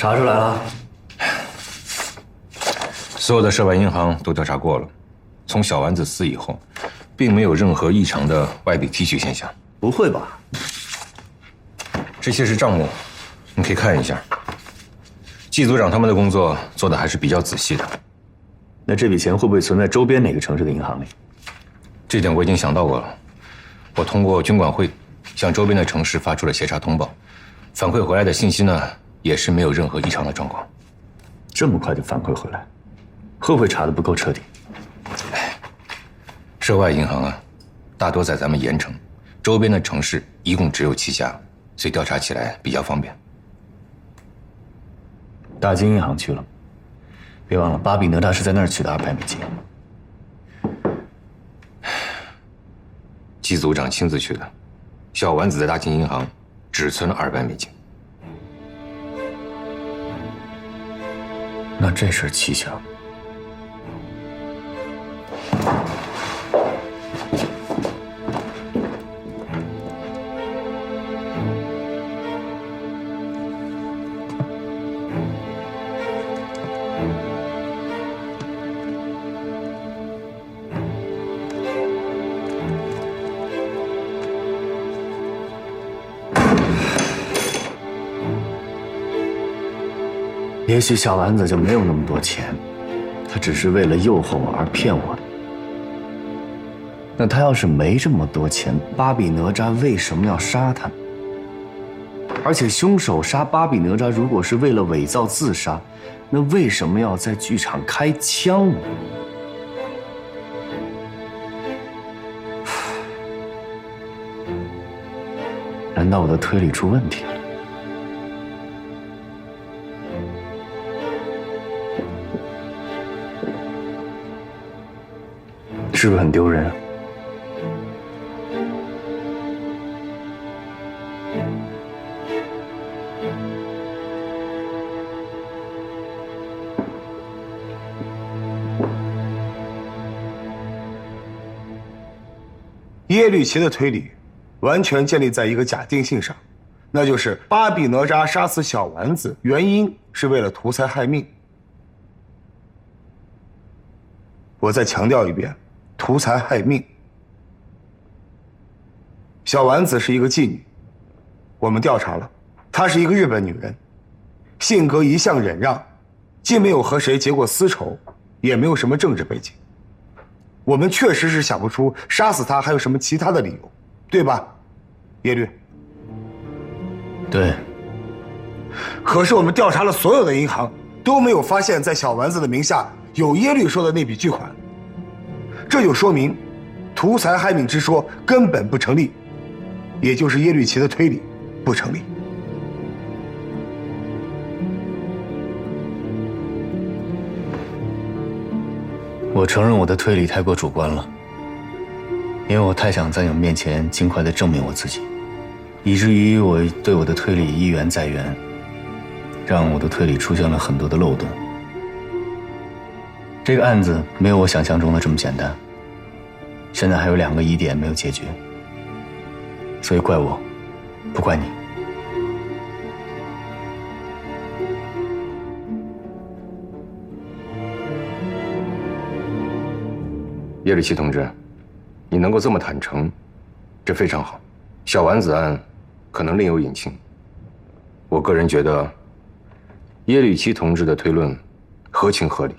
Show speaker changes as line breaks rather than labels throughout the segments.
查出来了，
所有的涉外银行都调查过了，从小丸子死以后，并没有任何异常的外币提取现象。
不会吧？
这些是账目，你可以看一下。季组长他们的工作做的还是比较仔细的。
那这笔钱会不会存在周边哪个城市的银行里？
这点我已经想到过了。我通过军管会向周边的城市发出了协查通报，反馈回来的信息呢，也是没有任何异常的状况。
这么快就反馈回来，会不会查得不够彻底？
涉外银行啊，大多在咱们盐城，周边的城市一共只有7家，所以调查起来比较方便。
大金银行去了，别忘了巴比哪吒是在那儿取的200美金。
季组长亲自去的，小丸子在大金银行只存了200美金。
那这事儿蹊跷。也许小丸子就没有那么多钱，他只是为了诱惑我而骗我的。那他要是没这么多钱，巴比哪吒为什么要杀他？而且凶手杀巴比哪吒如果是为了伪造自杀，那为什么要在剧场开枪呢？难道我的推理出问题了？是不是很丢人？
耶律齐的推理完全建立在一个假定性上，那就是巴比哪吒杀死小丸子原因是为了图财害命。我再强调一遍，图财害命。小丸子是一个妓女，我们调查了，她是一个日本女人，性格一向忍让，既没有和谁结过私仇，也没有什么政治背景。我们确实是想不出杀死她还有什么其他的理由，对吧，耶律？
对。
可是我们调查了所有的银行，都没有发现在小丸子的名下有耶律说的那笔巨款，这就说明图财害命之说根本不成立，也就是耶律齐的推理不成立。
我承认我的推理太过主观了，因为我太想在你们面前尽快地证明我自己，以至于我对我的推理一圆再圆，让我的推理出现了很多的漏洞。这个案子没有我想象中的这么简单，现在还有2个疑点没有解决，所以怪我，不怪你。
耶律齐同志，你能够这么坦诚，这非常好。小丸子案可能另有隐情，我个人觉得耶律齐同志的推论合情合理。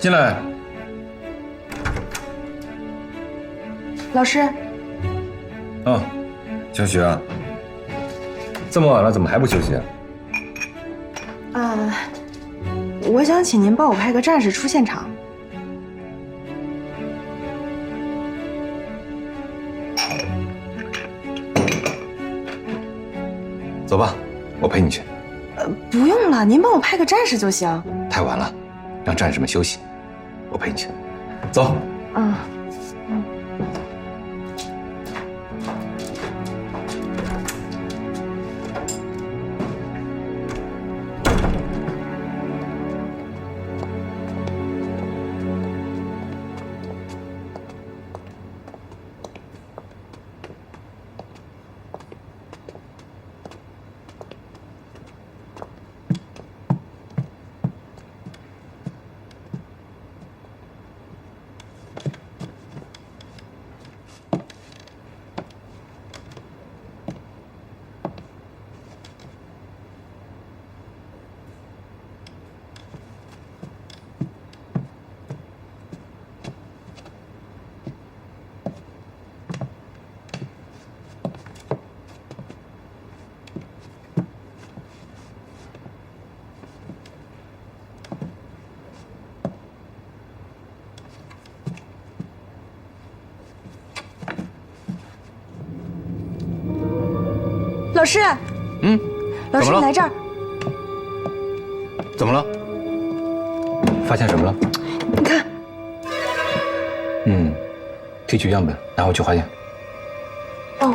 进来。
老师。
哦，休息啊。这么晚了，怎么还不休息啊？
我想请您帮我派个战士出现场。
走吧，我陪你去。
不用了，您帮我派个战士就行。
太晚了，让战士们休息，我陪你去。走。
嗯。老师，老师，
怎么了？
你来这儿，
怎么了？发现什么了？
你看，
提取样本，拿回去化验。
哦，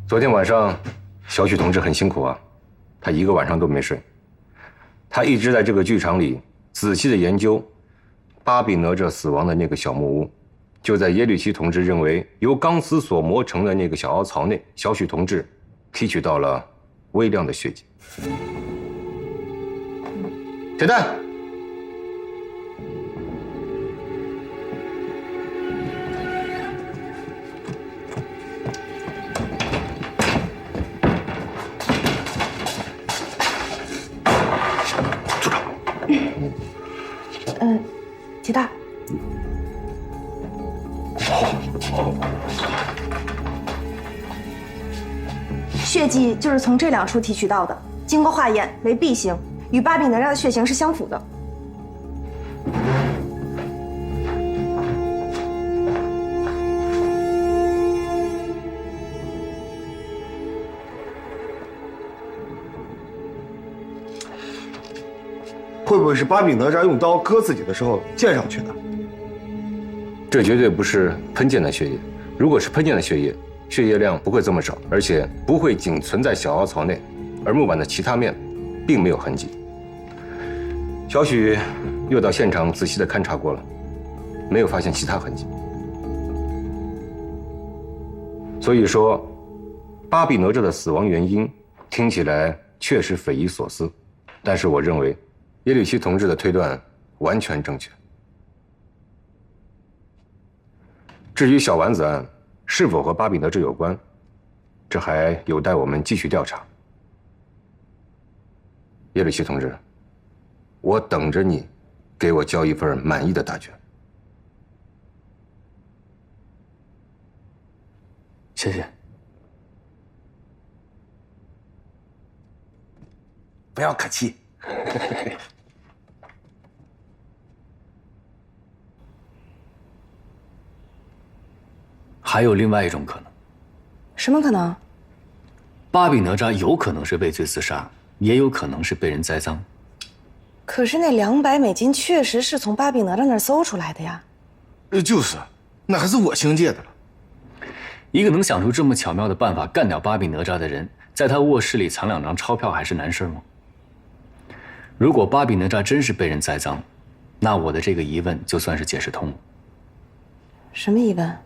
昨天晚上，小许同志很辛苦啊，他一个晚上都没睡。他一直在这个剧场里仔细的研究巴比哪吒死亡的那个小木屋，就在耶律齐同志认为由钢丝所磨成的那个小凹槽内，小许同志提取到了微量的血迹。铁蛋，
齐大，血迹就是从这两处提取到的，经过化验为 B 型，与巴比哪吒的血型是相符的。
会不会是巴比哪吒用刀割自己的时候溅上去的？
这绝对不是喷溅的血液。如果是喷溅的血液，血液量不会这么少，而且不会仅存在小凹槽内，而木板的其他面并没有痕迹。小许又到现场仔细的勘察过了，没有发现其他痕迹。所以说，巴比哪吒的死亡原因听起来确实匪夷所思，但是我认为耶律齐同志的推断完全正确。至于小丸子案是否和巴比哪吒有关，这还有待我们继续调查。耶律齐同志，我等着你给我交一份满意的答卷。
谢谢。
不要客气。
还有另外一种可能。
什么可能？
巴比哪吒有可能是畏罪自杀，也有可能是被人栽赃。
可是那200美金确实是从巴比哪吒那儿搜出来的呀。
就是，那还是我姓借的了。
一个能想出这么巧妙的办法干掉巴比哪吒的人，在他卧室里藏2张钞票还是难事吗？如果巴比哪吒真是被人栽赃，那我的这个疑问就算是解释通了。
什么疑问？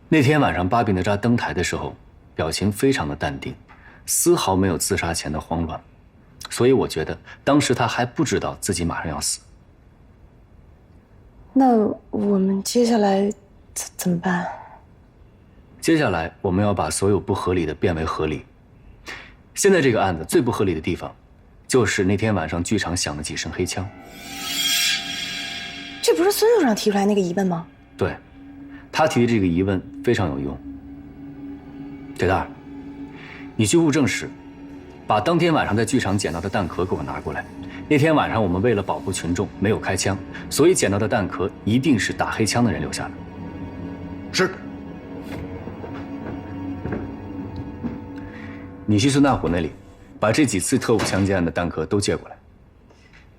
那天晚上巴比哪吒登台的时候，表情非常的淡定，丝毫没有自杀前的慌乱，所以我觉得当时他还不知道自己马上要死。
那我们接下来怎么办？
接下来我们要把所有不合理的变为合理。现在这个案子最不合理的地方，就是那天晚上剧场响了几声黑枪。
这不是孙组长提出来那个疑问吗？
对，他提的这个疑问非常有用。铁蛋儿，你去物证室，把当天晚上在剧场捡到的弹壳给我拿过来。那天晚上我们为了保护群众没有开枪，所以捡到的弹壳一定是打黑枪的人留下的。
是。
你去孙大虎那里，把这几次特务枪击案的弹壳都借过来。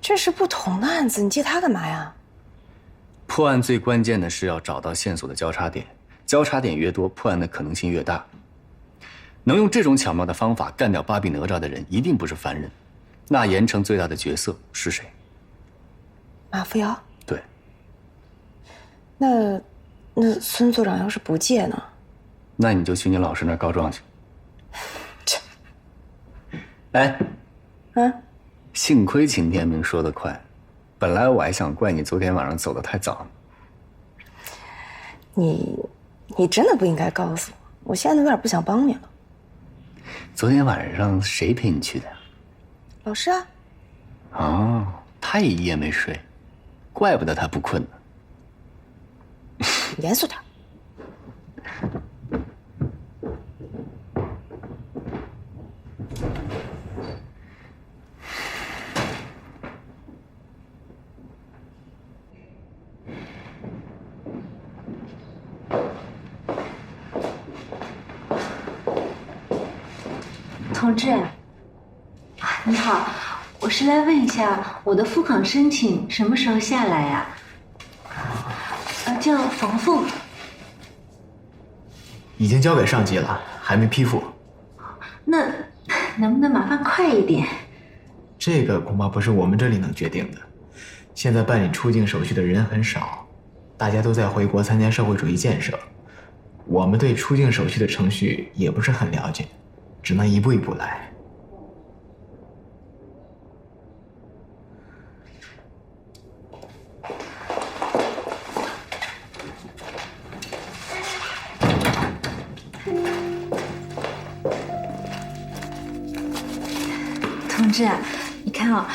这是不同的案子，你借他干嘛呀？
破案最关键的是要找到线索的交叉点，交叉点越多，破案的可能性越大。能用这种巧妙的方法干掉巴比哪吒的人，一定不是凡人。那盐城最大的角色是谁？
马扶摇。
对。
那孙组长要是不借呢？
那你就去你老师那儿告状去。哎，幸亏秦天明说得快，本来我还想怪你昨天晚上走得太早。
你真的不应该告诉我，我现在都有点不想帮你了。
昨天晚上谁陪你去的呀？
老师啊。
哦，他也一夜没睡，怪不得他不困呢。
严肃点。
同志，你好，我是来问一下我的复考申请什么时候下来呀？叫冯凤。
已经交给上级了，还没批复。
那能不能麻烦快一点？
这个恐怕不是我们这里能决定的。现在办理出境手续的人很少，大家都在回国参加社会主义建设，我们对出境手续的程序也不是很了解，只能一步一步来。
同志，你看啊，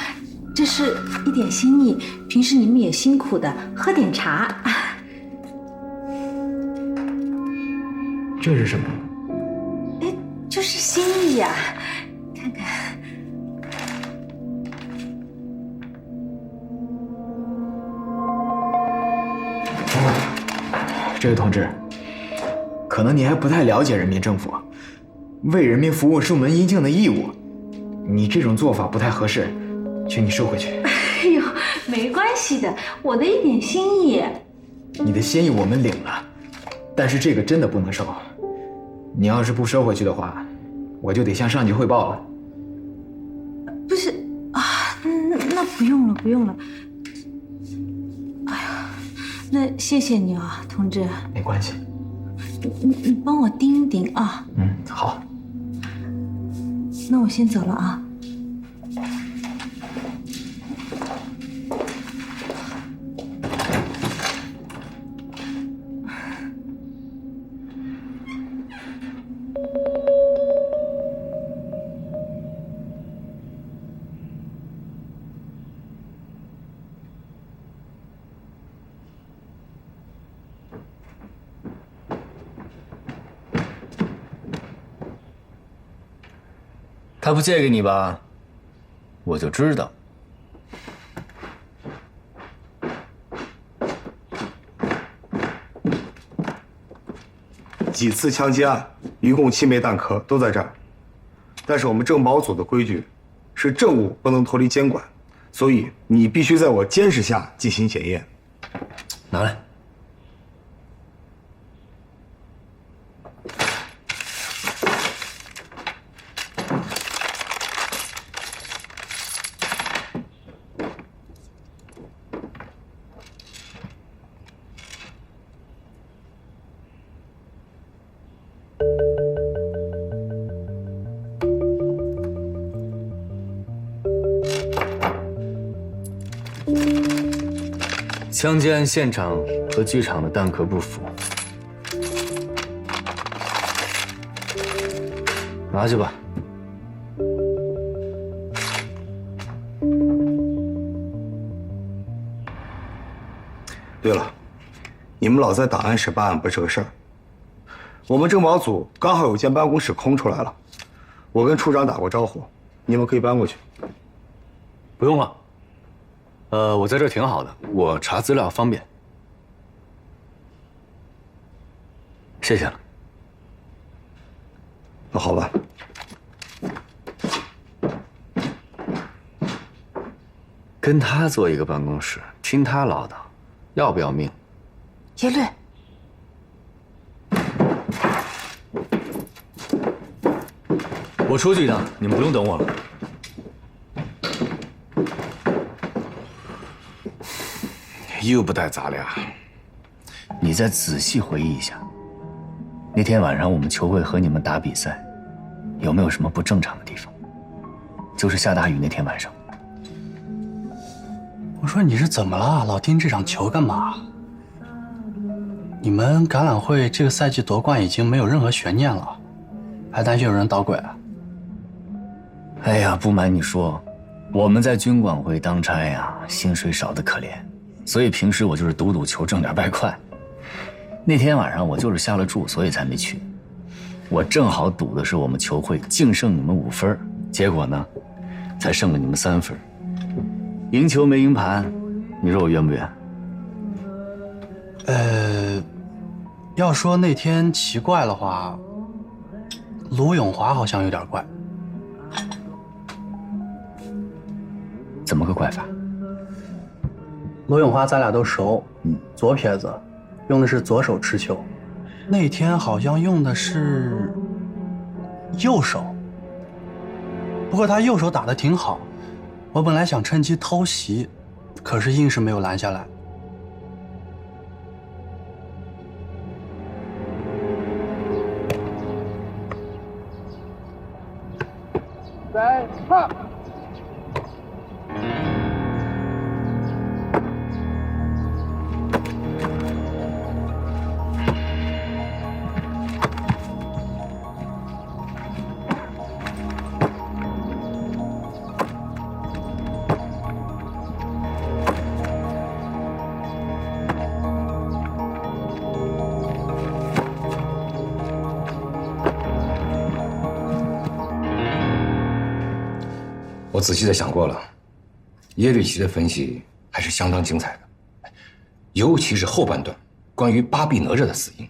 这是一点心意，平时你们也辛苦的，喝点茶。
这是什么？
哎，就是心意啊，看看。
这位同志，可能你还不太了解人民政府，为人民服务是我们应尽的义务。你这种做法不太合适，请你收回去。
哎呦，没关系的，我的一点心意。
你的心意我们领了，但是这个真的不能收。你要是不收回去的话，我就得向上级汇报了。
不是啊，那不用了，不用了。哎呀，那谢谢你啊，同志。
没关系。
你帮我盯一盯啊。
好。
那我先走了啊。
他不借给你吧，我就知道。
几次枪击案，一共7枚弹壳都在这儿。但是我们政保组的规矩是政务不能脱离监管，所以你必须在我监视下进行检验。
拿来。枪击案现场和剧场的弹壳不符，拿去吧。
对了，你们老在档案室办案不是个事儿。我们政保组刚好有间办公室空出来了，我跟处长打过招呼，你们可以搬过去。
不用了。我在这儿挺好的，我查资料方便。谢谢了。
那好吧。
跟他坐一个办公室，听他唠叨，要不要命？
耶律，
我出去一趟，你们不用等我了。
又不带咱俩。
你再仔细回忆一下，那天晚上我们球会和你们打比赛，有没有什么不正常的地方？就是下大雨那天晚上。
我说你是怎么了？老盯这场球干嘛？你们橄榄会这个赛季夺冠已经没有任何悬念了，还担心有人捣鬼啊？
哎呀，不瞒你说，我们在军管会当差呀，薪水少得可怜，所以平时我就是赌球挣点外快。那天晚上我就是下了注，所以才没去。我正好赌的是我们球会净胜你们5分，结果呢，才胜了你们3分。赢球没赢盘，你说我冤不冤？
要说那天奇怪的话，卢永华好像有点怪。
怎么个怪法？
卢永华咱俩都熟，左撇子，用的是左手持球，那天好像用的是右手，不过他右手打得挺好，我本来想趁机偷袭，可是硬是没有拦下来。
我仔细的想过了，耶律齐的分析还是相当精彩的，尤其是后半段关于巴比哪吒的死因。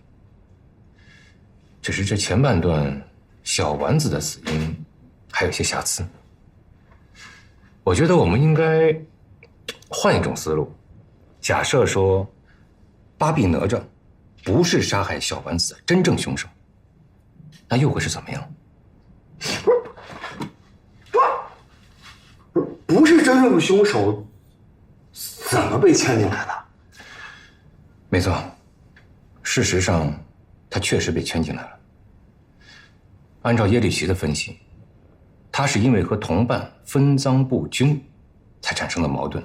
只是这前半段小丸子的死因还有些瑕疵。我觉得我们应该换一种思路，假设说巴比哪吒不是杀害小丸子的真正凶手，那又会是怎么样？
不是真正的凶手，怎么被牵进来的？
没错，事实上，他确实被圈进来了。按照耶律齐的分析，他是因为和同伴分赃不均，才产生了矛盾。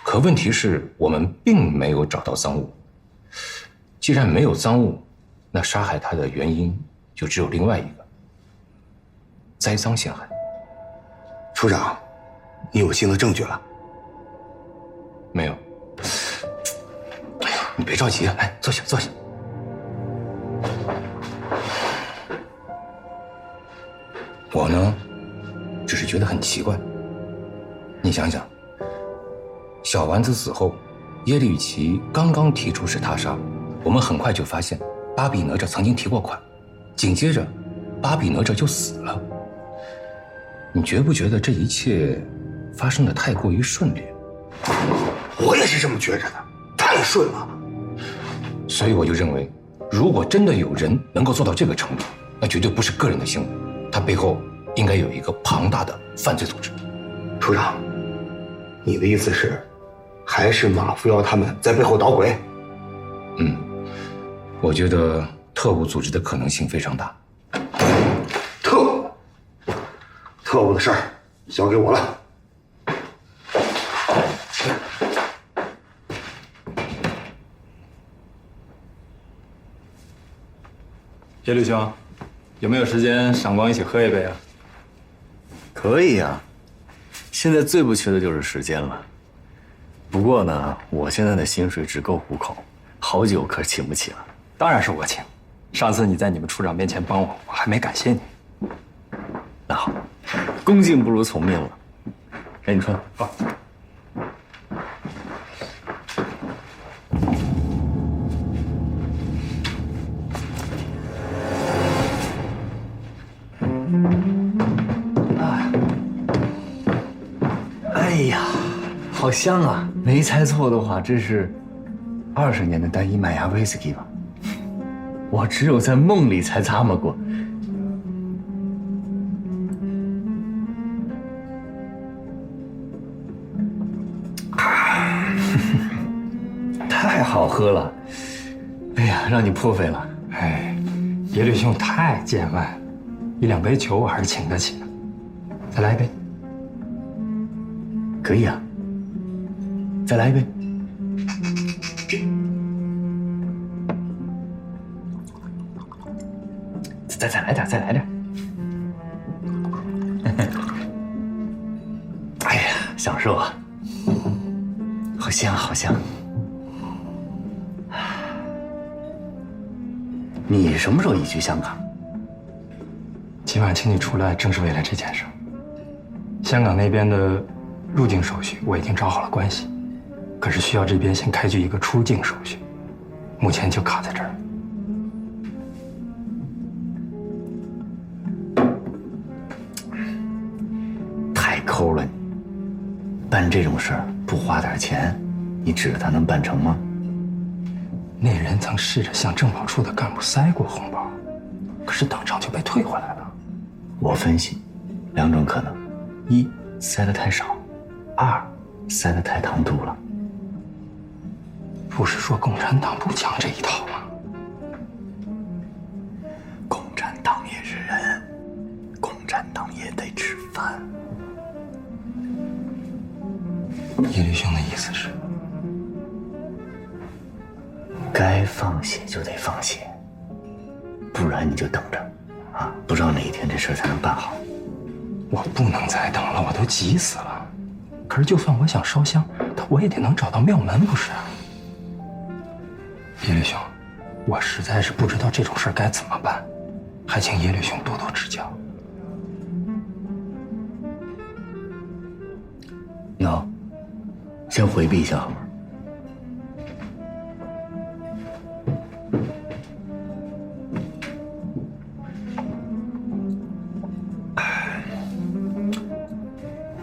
可问题是我们并没有找到赃物。既然没有赃物，那杀害他的原因就只有另外一个：栽赃陷害。
处长，你有新的证据了？
没有。你别着急，来，坐下，坐下。我呢，只是觉得很奇怪。你想想，小丸子死后，耶律齐刚刚提出是他杀，我们很快就发现巴比哪吒曾经提过款，紧接着巴比哪吒就死了。你觉不觉得这一切发生的太过于顺利？
我也是这么觉着的，太顺了。
所以我就认为，如果真的有人能够做到这个程度，那绝对不是个人的行为，他背后应该有一个庞大的犯罪组织。
处长，你的意思是，还是马扶摇他们在背后捣鬼？
我觉得特务组织的可能性非常大。
特务的事儿交给我了。
叶律兄，有没有时间赏光一起喝一杯啊？
可以呀，现在最不缺的就是时间了。不过呢，我现在的薪水只够糊口，好酒可请不起了。
当然是我请。上次你在你们处长面前帮我，我还没感谢你。
那好，恭敬不如从命了。给你穿。
好。
哎呀，好香啊！没猜错的话，这是20年的单一麦芽威士忌吧？我只有在梦里才咂摸过。太好喝了！哎呀，让你破费了。
哎，叶律兄太见外，1、2杯酒我还是请得起的。再来一杯。
可以啊，再来一杯。再来点，再来点。哎呀，享受啊！好香，好香。你什么时候移居香港？
今晚请你出来，正是为了这件事。香港那边的入境手续我已经找好了关系，可是需要这边先开具一个出境手续，目前就卡在这儿。
太抠了你！办这种事儿不花点钱，你指着他能办成吗？
那人曾试着向政保处的干部塞过红包，可是当场就被退回来了。
我分析2种可能：一，塞得太少；2，塞得太唐突了。
不是说共产党不讲这一套吗？
共产党也是人，共产党也得吃饭。
叶律兄的意思是，
该放血就得放血，不然你就等着，啊，不知道哪一天这事儿才能办好。
我不能再等了，我都急死了。可是就算我想烧香，我也得能找到庙门，不是？叶律兄，我实在是不知道这种事儿该怎么办，还请叶律兄多多指教。
你好，先回避一下好吗？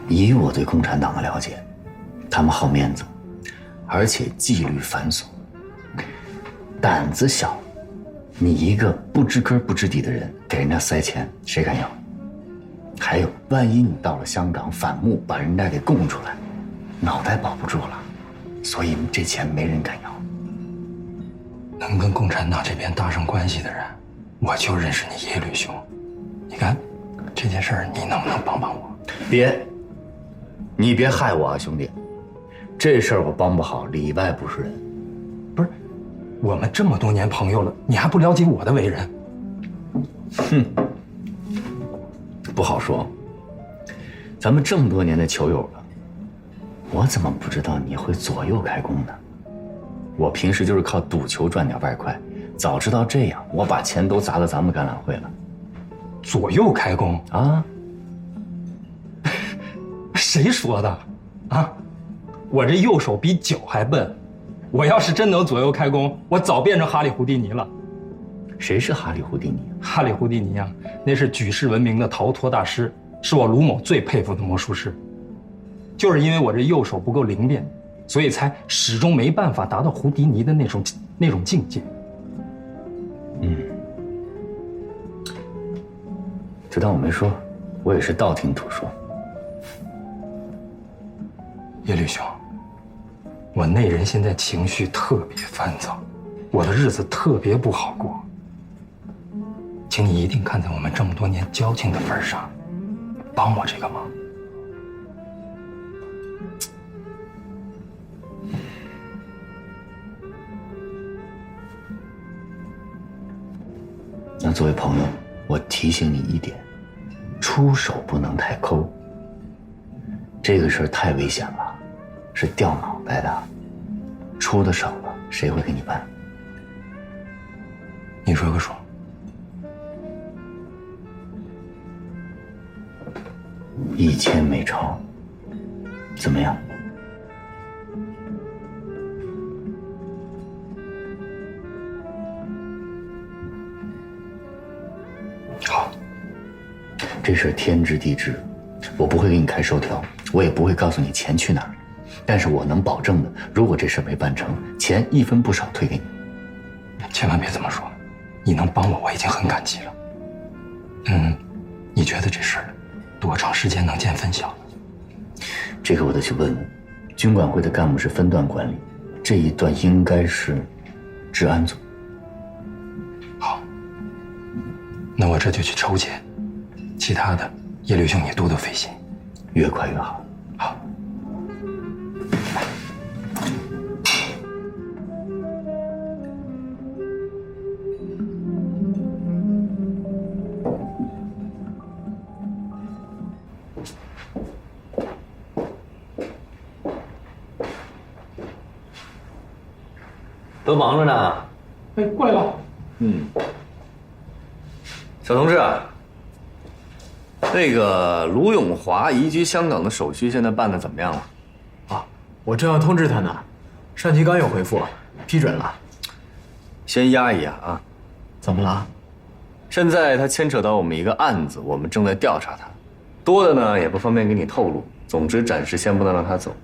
以我对共产党的了解，他们好面子，而且纪律繁琐，胆子小。你一个不知根不知底的人给人家塞钱，谁敢要？还有，万一你到了香港反目，把人家给供出来，脑袋保不住了。所以这钱没人敢要。
能跟共产党这边搭上关系的人，我就认识你叶律兄。你看，这件事儿你能不能帮帮我？
别，你别害我啊，兄弟！这事儿我帮不好，里外不是人。
不是，我们这么多年朋友了，你还不了解我的为人？
哼，不好说。咱们这么多年的球友了，我怎么不知道你会左右开弓呢？我平时就是靠赌球赚点外快，早知道这样，我把钱都砸到咱们橄榄会了。
左右开弓
啊？
谁说的？啊？我这右手比脚还笨，我要是真能左右开弓，我早变成哈利·胡迪尼了。
谁是哈利·胡迪尼？
哈利·胡迪尼啊，那是举世闻名的逃脱大师，是我卢某最佩服的魔术师。就是因为我这右手不够灵便，所以才始终没办法达到胡迪尼的那种境界。
就当我没说，我也是道听途说。
叶律兄，我那人现在情绪特别烦躁，我的日子特别不好过。请你一定看在我们这么多年交情的份上，帮我这个忙。
那作为朋友，我提醒你一点，出手不能太抠。这个事儿太危险了，是掉脑袋的，出的少了，谁会给你办？
你说个数。
1000没超，怎么样？
好，
这事儿天知地知，我不会给你开收条，我也不会告诉你钱去哪儿，但是我能保证的，如果这事儿没办成，钱一分不少退给你。
千万别这么说，你能帮我已经很感激了。你觉得这事儿多长时间能见分晓？
这个我得去问问，军管会的干部是分段管理，这一段应该是治安组。
好，那我这就去筹钱，其他的叶律兄你多多费心，
越快越好。
好。
都忙着呢。
哎，过来吧。
小同志啊，那个卢永华移居香港的手续现在办的怎么样了？
啊，我正要通知他呢，上级刚有回复，批准了。
先压一压啊。
怎么了？
现在他牵扯到我们一个案子，我们正在调查他，多的呢也不方便给你透露。总之，暂时先不能让他走。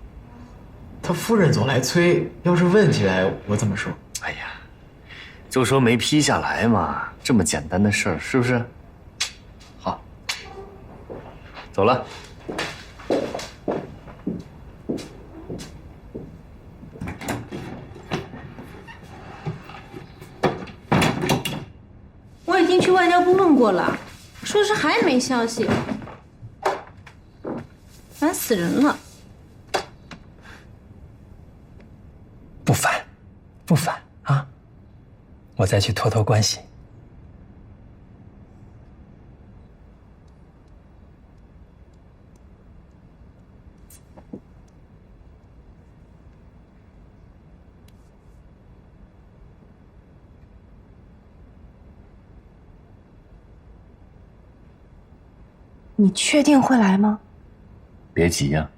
他夫人总来催，要是问起来，我怎么说？
哎呀，就说没批下来嘛，这么简单的事儿，是不是？好，走了。
我已经去外交部问过了，说是还没消息，烦死人了。
不烦，不烦啊！我再去托托关系。
你确定会来吗？
别急呀。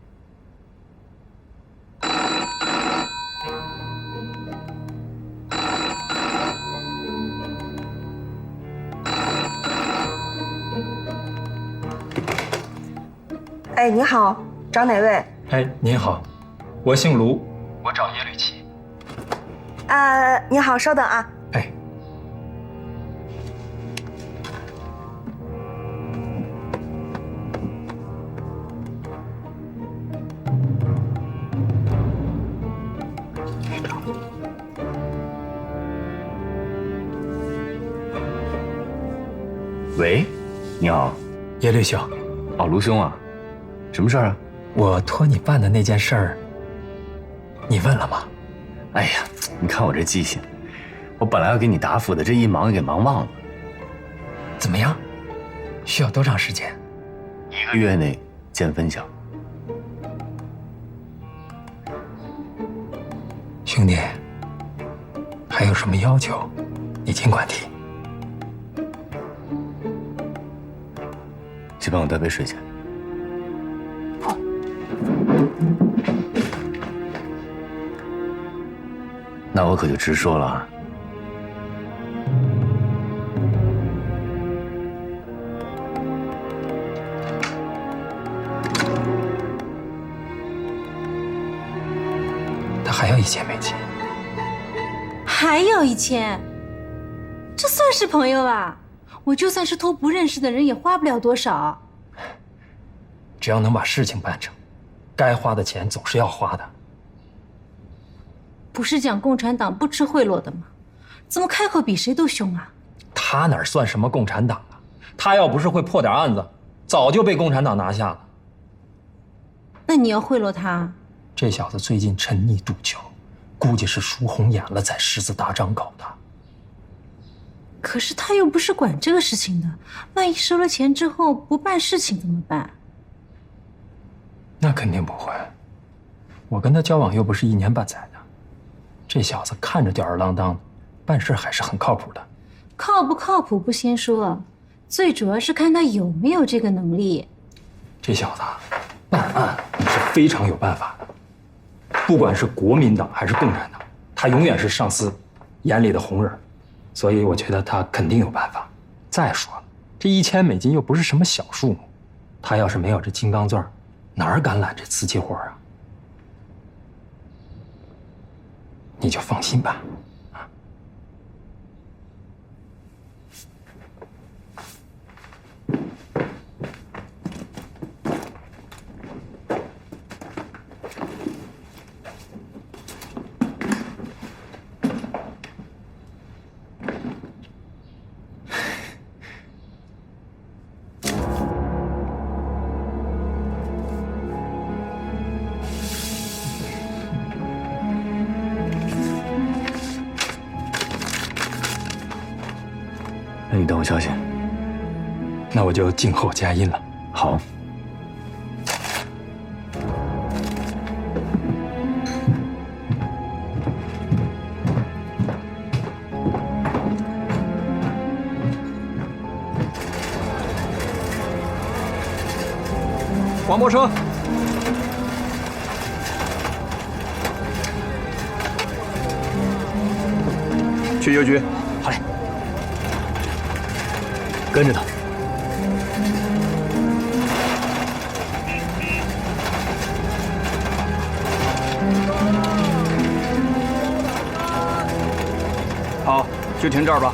哎，你好，找哪位？
哎，您好，我姓卢，我找叶吕奇。
你好，稍等啊。
哎，
喂，你好。
叶律兄。
哦，卢兄啊，什么事儿啊？
我托你办的那件事儿，你问了吗？
哎呀，你看我这记性，我本来要给你答复的，这一忙给忙忘了。
怎么样？需要多长时间
？1个月内见分晓。
兄弟，还有什么要求，你尽管提。
去帮我带杯水去。那我可就直说了啊，
还要1000美金。
还要1000，这算是朋友啊？我就算是托不认识的人，也花不了多少。
只要能把事情办成，该花的钱总是要花的。
不是讲共产党不吃贿赂的吗？怎么开口比谁都凶啊？
他哪算什么共产党啊？他要不是会破点案子，早就被共产党拿下了。
那你要贿赂他？
这小子最近沉溺赌球，估计是输红眼了才狮子大张搞的。
可是他又不是管这个事情的，万一收了钱之后不办事情怎么办？
那肯定不会，我跟他交往又不是1年半载的，这小子看着吊儿郎当的，办事还是很靠谱的。
靠不靠谱不先说，最主要是看他有没有这个能力。
这小子办案是非常有办法的，不管是国民党还是共产党，他永远是上司眼里的红人，所以我觉得他肯定有办法。再说了，这1000美金又不是什么小数目，他要是没有这金刚钻，哪敢揽这瓷器活啊？你就放心吧。
那你等我消息。
那我就静候佳音了。
好。
黄博生，
去邮局。
好嘞，跟着他。
好，就停这儿吧。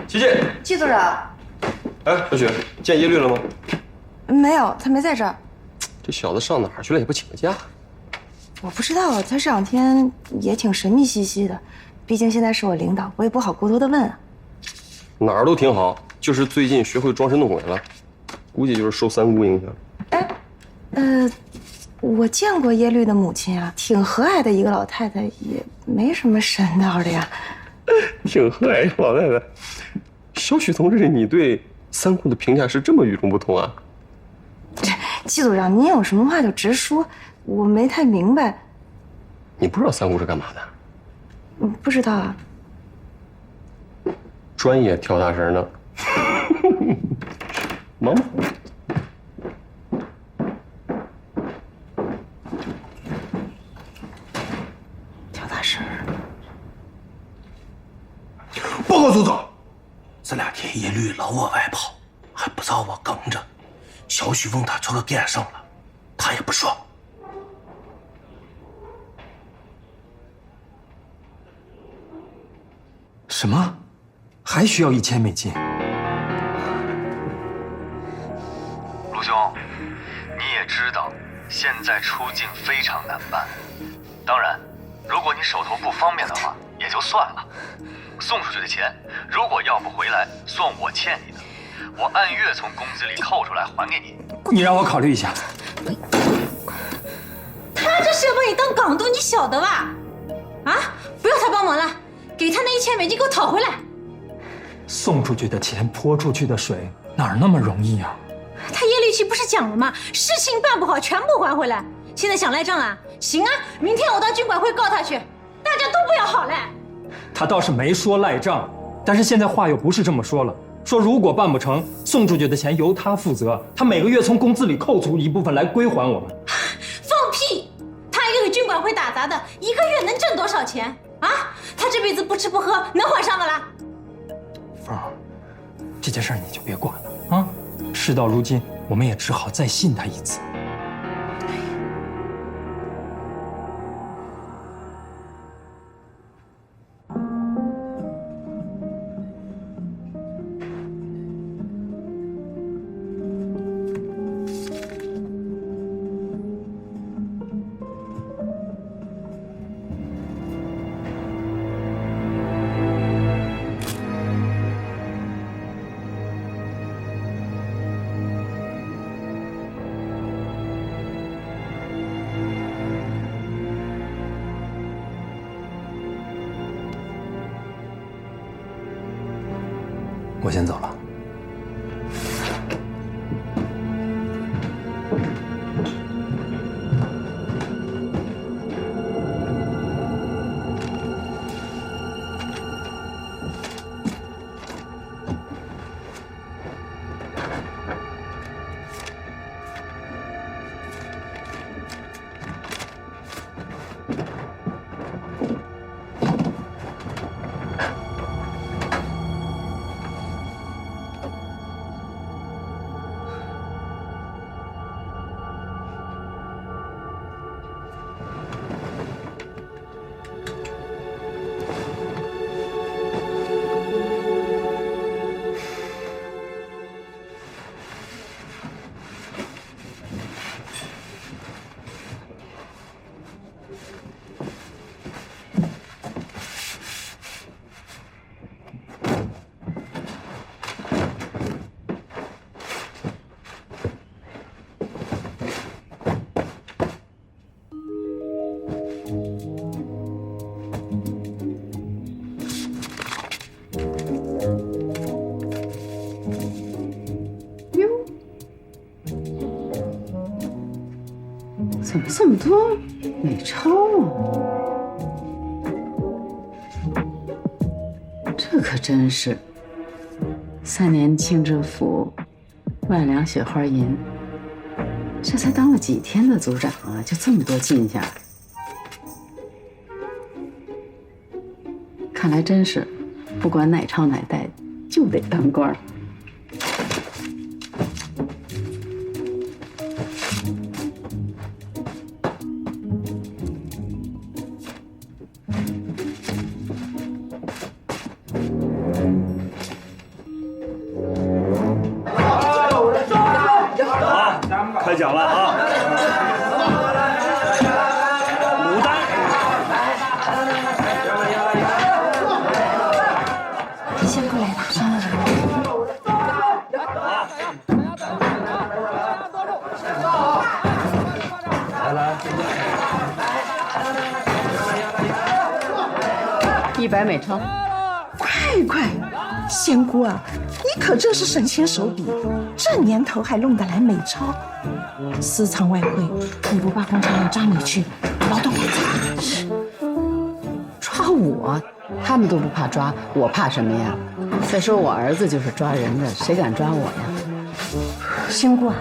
琪琪，
季组长。
哎，小雪，见耶律了吗？
没有，他没在这儿。
这小子上哪儿去了也不请个假？
我不知道，他这2天也挺神秘兮兮的，毕竟现在是我领导，我也不好过多的问啊。
哪儿都挺好，就是最近学会装神弄鬼了，估计就是受三姑影响。
哎，我见过耶律的母亲啊，挺和蔼的一个老太太，也没什么神道的呀。
挺和蔼老太太。小许同志，你对三姑的评价是这么与众不同啊？
季组长，您有什么话就直说，我没太明白。
你不知道三姑是干嘛的？
不知道啊。
专业跳大绳呢。忙吧。
跳大绳。
报告组长，这2天耶律老往外跑，还不找我跟着，小许问他这个干上了，他也不说。
什么？还需要1000美金？
陆兄，你也知道，现在出境非常难办。当然，如果你手头不方便的话，也就算了。送出去的钱，如果要不回来，算我欠你的，我按月从工资里扣出来还给你。
你让我考虑一下。
他这是要把你当港督，你晓得吧？啊，不要他帮忙了，给他那1000美金给我讨回来。
送出去的钱泼出去的水，哪那么容易啊？
他叶绿旗不是讲了吗？事情办不好全部还回来。现在想赖账啊？行啊，明天我到军管会告他去，大家都不要好赖。
他倒是没说赖账，但是现在话又不是这么说了，说如果办不成，送出去的钱由他负责，他每个月从工资里扣除一部分来归还我们。
放屁！他一个给军管会打杂的，一个月能挣多少钱啊？他这辈子不吃不喝能还上的啦？
凤儿，这件事你就别管了啊！事到如今，我们也只好再信他一次。我先走了。
怎么这么多美钞啊？这可真是3年清知府，万两雪花银。这才当了几天的组长啊，就这么多进项。看来真是不管哪朝哪代，就得当官。
开讲了啊！牡丹，
你先过来吧。
来
，100美钞。
快！仙姑啊，你可真是神仙手笔，这年头还弄得来美钞。私藏外汇，你不怕公差人抓你去，劳动改造？
抓我，他们都不怕抓，我怕什么呀？再说我儿子就是抓人的，谁敢抓我呀？
仙姑啊，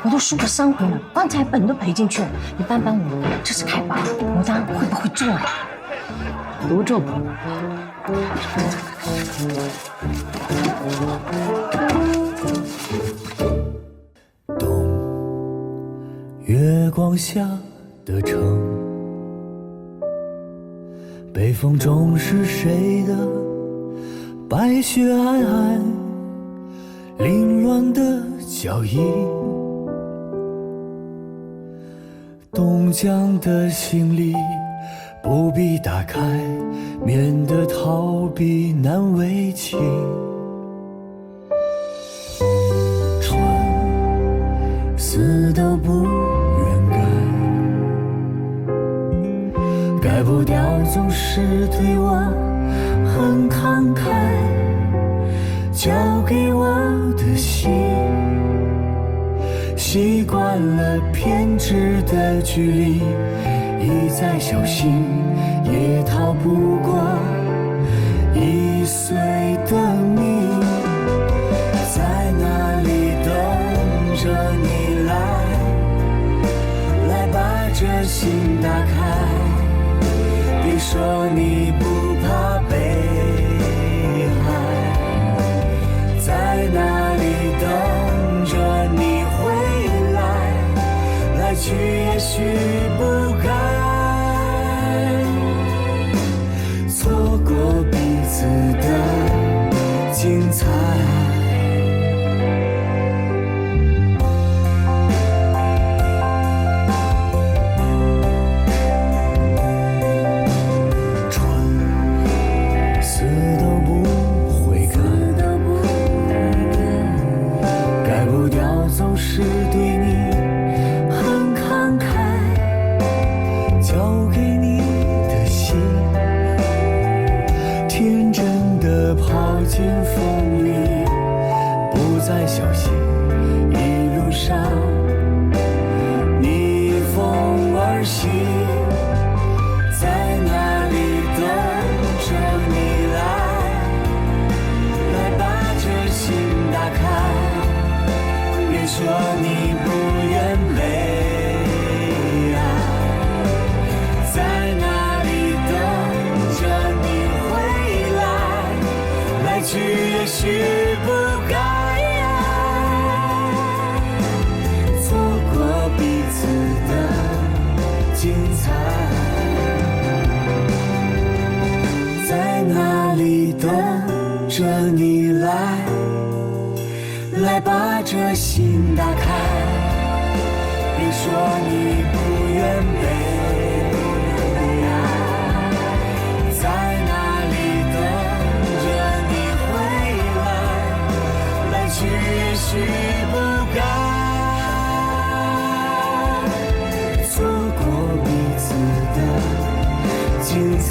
我都输了3回了，棺材本都赔进去了，你帮帮我，这次开把牡丹会不会中啊？
不中。
懂光下的城，北风中是谁的白雪皑皑，凌乱的脚印，冻僵的行李不必打开，免得逃避难为情。船死都不愿改，改不掉总是对我很慷慨，交给我的心习惯了偏执的距离，一再小心也逃不过易碎的你。在哪里等着你来，来把这心打开，别说你不怕被害。在哪里等着你回来，来去也许不该，错过彼此的精彩。总是对你很慷慨，交给你的心，天真的跑进风里，不再小心，一路上逆风而行。在哪里等着你来，来把这心打开，别说你不愿被爱。在哪里等着你回来，来去也许不该，错过彼此的精彩。在哪里等着你来，来把这心打开，别说你不愿被爱。在哪里等着你回来，来去也许不该，错过彼此的精彩。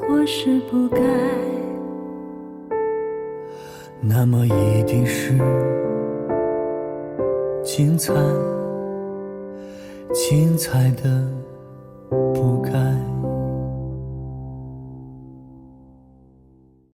或是不该，那么一定是精彩，精彩的不该。